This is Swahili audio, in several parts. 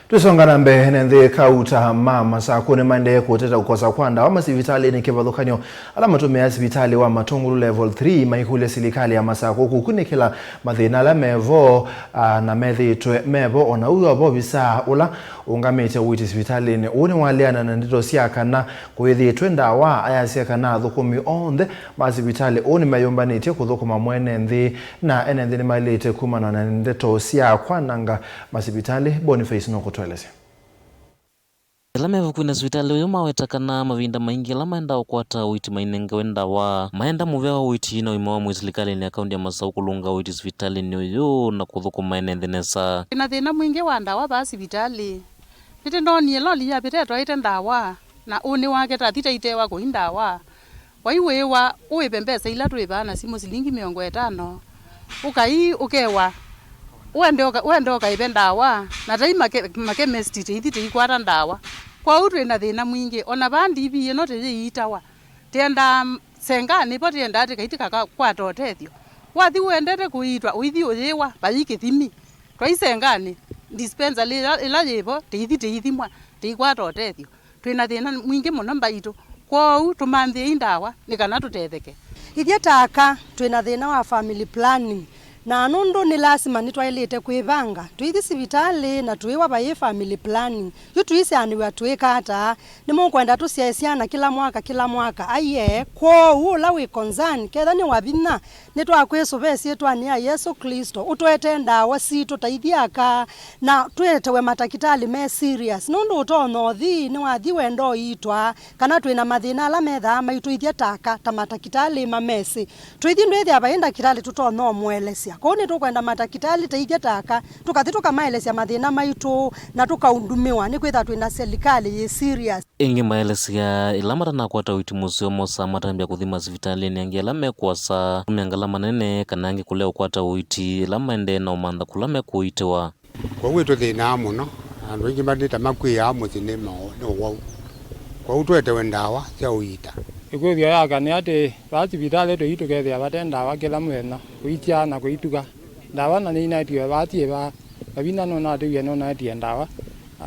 Tusongana mbele Enenthi kauta Masaku nimaendee kuteta kukosa Kwenda wa masivitalini kivathukanyo ala matumiaa sivitali wa Matungulu level 3 maikulya silikali ya Masaku kukunikila mathina ala mevo na methiitwe mevo ona wiovo ovisaa ula ungamiite Uiiti sivitalini niwaleana na ndeto kana kuyithiitwe ndawa ayasia kana thukumi onthe masivitali nimayumbanite kuthukuma Enenthi na Enenthi nimailite kumana na ndeto kwananga masivitali Boniface no kutueleza. Lamevu kwina sivitali uyu maweta kana mavinda maingi la maenda ukwata Uiiti mainenga wenda wa maenda Muwau Uiiti na uimawa mwislikali ni akaunti ya Masaku kulunga Uiiti sivitali ni uyu na kuthukuma Enenthi nesa. Ina thina mwingi wa ndawa ba sivitali. Nite ndoni loli ya pitetwa ite ndawa na uni wake tatita itewa ko ndawa. Waiwewa uipembesa ila tuibana simu silingi 50 ukai ukewa uende ukaibe ndawa na tai makemesti teithite ikwata ndawa kwa utu ina thina mwingi ona bandi ibi no teitawa tenda sengani po tenda tikaitika kwata otethio wathi uendete kuitwa uithi uyiwa bayikithimi twaisengani dispenser ila yibo teithite ithimwa teikwata otethio twina thina mwingi muno mbaitu kwa utu manthi ndawa nikana tutetheke ithia taka twina thina wa family planning na nundu ni lazima nitwailite kwivanga tuithi sivitali na tuiwa bai family planning yu tuisianiwa tuikata ni mukwenda tusiesiana kila mwaka Ailye kwa ula wi concern ketha ni Wavinya nitwakwisubesie twania Yesu Kristo utwete ndawa situ taithiaka na twetewe matakitali me serious nundu utonothi ni wathi wendo itwa kana twina mathina ala metha maitu ithia taka ta matakitali mamesi tuithi ndwethi abainda kitali tutono mwelesia koni tukwenda matakitali teithia taka tukathi tukamaelesia mathina maitu na tukaundumiwa ni kwitha twina silikali ye serious ingi maelesia ilamara na kwata Uiiti museo mosa matambia kuthima sivitalini angiela mekwasa miangala manene kana angi kuleo kwata Uiiti lamaende na umantha kulame kuitewa kwa witu thina muno andu ingi bandita makwiya muthini no wau kwa utwete ndawa cia uita ikuthio yaka ni ati ba sivitali tuitu kethia bate ndawa kila mwena kuitia na kuituga ndawa na ni inaitio batie ba babina no na tuye no na tie ndawa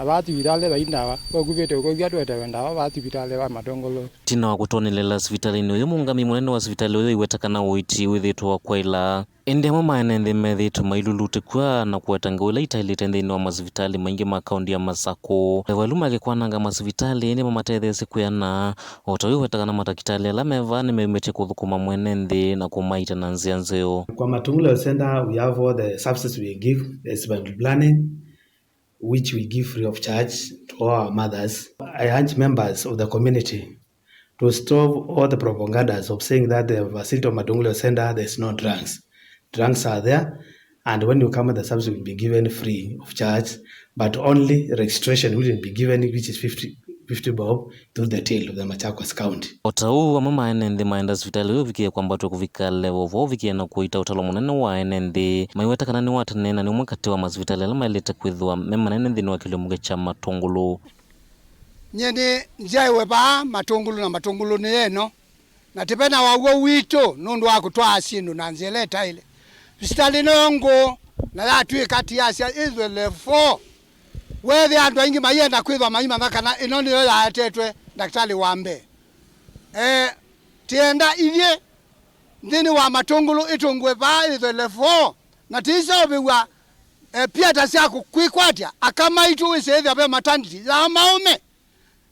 ba sivitali ba ndawa ko kuvete ko gya twete ndawa ba sivitali ba Matungulu tina wa kutonelela sivitalini uyu mungami munene wa sivitali uyu iwetakana Uiiti withitwa Kwaila ende mama Enenthi methiitwe mailulute kwa na kuwetanga ula itailite nthini wa masivitali maingi ma kaunti ya Masaku waluma gekwananga masivitali ni mamatethesi kuyana otawi wetakana matakitali ala meva ni memete kuthukuma Enenthi na kumaita na nzia nzeo. Kwa Matungulu Center we have all the services we give, the family planning which we give free of charge to all our mothers. I urge members of the community to stop all the propagandas of saying that the facility of Matungulu Center there is no drugs. Drugs are there, and when you come at the service will be given free of charge, but only registration will be given, which is 50 bob to the tail of the Machakos County. Otau wa mama Enenthi maenda sivitali uyu vikie kwamba tukuvika wiovo vikie na kuita utalo munene wa Enenthi maiweta kana ni watanena ni umwakati wa masivitali ala mailite kwithwa mema Enenthi ni wakilio muge cha Matungulu. Nyene njaiwe ba Matungulu na Matungulu ni eno na tipena wawo wito nundu wa kutwa asindu na nzeleta ile sivitali nongo na yatu ikati yasia izwe level 4 wethi andu aingi mayenda kwithwa maima makana inoni yo yatetwe daktari wambe tienda ithie nthini wa Matungulu itungwe ba izwe level 4 na tisa obiwa pia tasia kwikwatia akamaitu isethia be maternity ya maume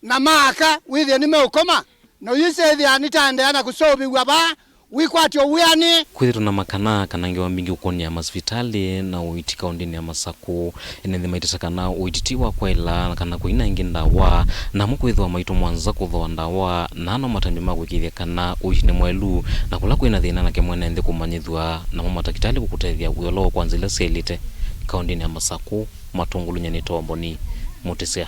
na maka withie nimeukoma no yisethia anitaendeana kusobiwa ba wikwatio wiani kwithirwa na makana kanangi wa mingi ukoni ya masivitali na Uiiti kauntini ya Masaku Enenthi maitisa kana Uiiti wa Kwaila kana kuina ingi ndawa na mukwithwa maitu mwanza kuthwa ndawa na no matambi magwikithia kana Uiiti ni mwelu na kula kwina thina na kemwe Enenthi kumanyithwa na matakitali kukutethia wiolo kwanzile selite kauntini ya Masaku Matungulu nyani tomboni mutisea.